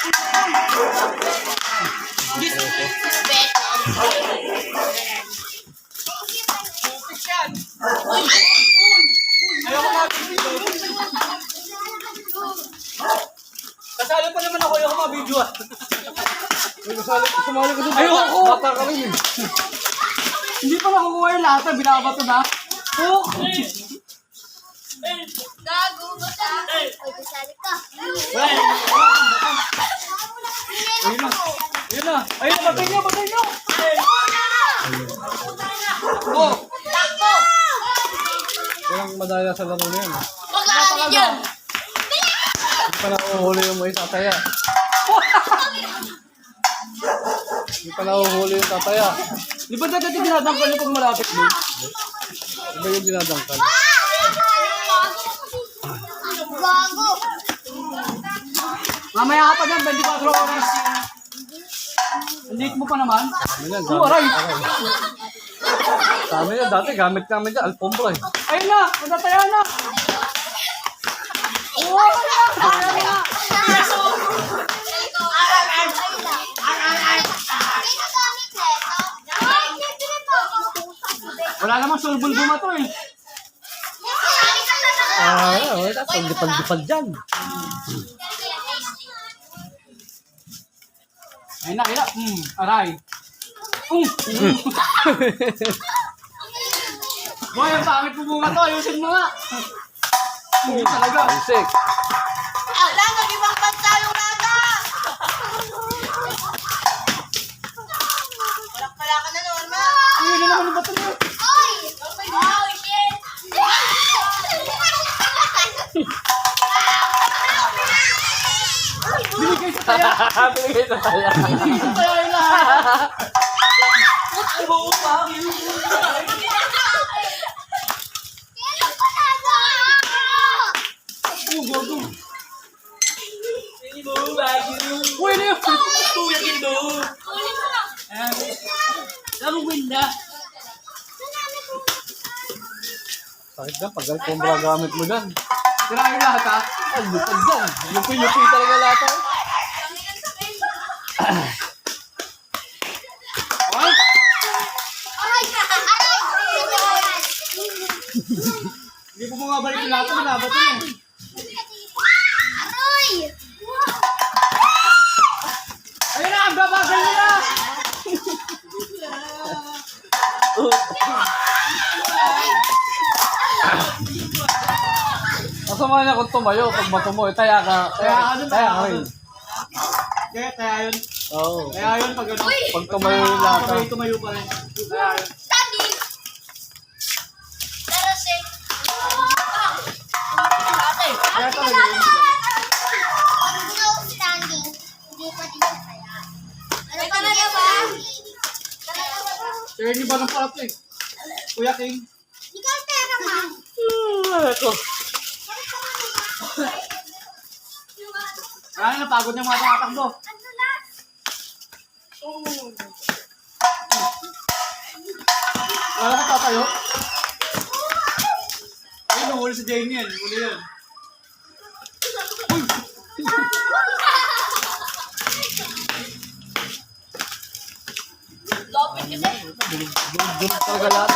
Kasali pa naman ako, ayoko mga-video ah. Sumali ko doon. Ayoko! Bata ka rin eh. Hindi pa nakukuha yung lahat, binabato na. Oh! Gago, bata. Ay, kasali ka. Ayun na. Ayun na. Ayun na, batay nyo, batay nyo. Oh! Takbo! Walang madaya sa laro na yan. Mag-aanin yan. Hindi pa nakuhuli yung mga tataya. Hindi pa nakuhuli yung tataya. Di ba dati dinadangkan niyo pag malapit mo? Iba yung dinadangkan. Gago. Mamaya ka pa dyan, 24 oras. Hindi mo pa naman. Ano yan? Oh, aray. Sa amin yan, dati gamit namin dyan, alpombra eh. Ayun na, matataya na. Oh, matataya na. Wala namang sulbol bumato eh. Wala, pag-dipag dyan. Ayun na, ayun na. Aray. Boy, ang pangit mo bumato. Ayusin mo nga. Talaga. Isik. Ala, nag-ibang bansa yung laga. Wala ka na, Norma. Ayun na naman yung bato niya. Oy! Oh, shit! Binigay sa taya. Binigay sa taya. Binigay sa taya yung lahat. Ay, buo pa. Oh, gogo. Uy, ano yun? Sakit na, pag alpombra gamit mo dyan. Tira yung lahat ha. Ay, lupag dyan. Lupi-lupi talaga lahat eh. Ay, hindi ko bumabalik yung lahat. Binabato niya. Ayun na, ang babagal nila. Masama niya kung tumayo, pag matumo, taya ka. Taya ka rin. Kaya, kaya yun. Oo. Kaya yun, pag ano. Pag tumayo yung lahat. Tumayo pa rin. Kaya yun. Kaya talaga yun. Ano talaga ba? Kaya hindi ba ng pato eh. Kuya King. Ikaw pera ma. Ito. Kaya napagod niya mga tumatakbo. Ano na? Wala ka tatayo. Ayun, nahuli si Jamie yan. Huli yan. Lopit kasi. Bulog talaga lahat.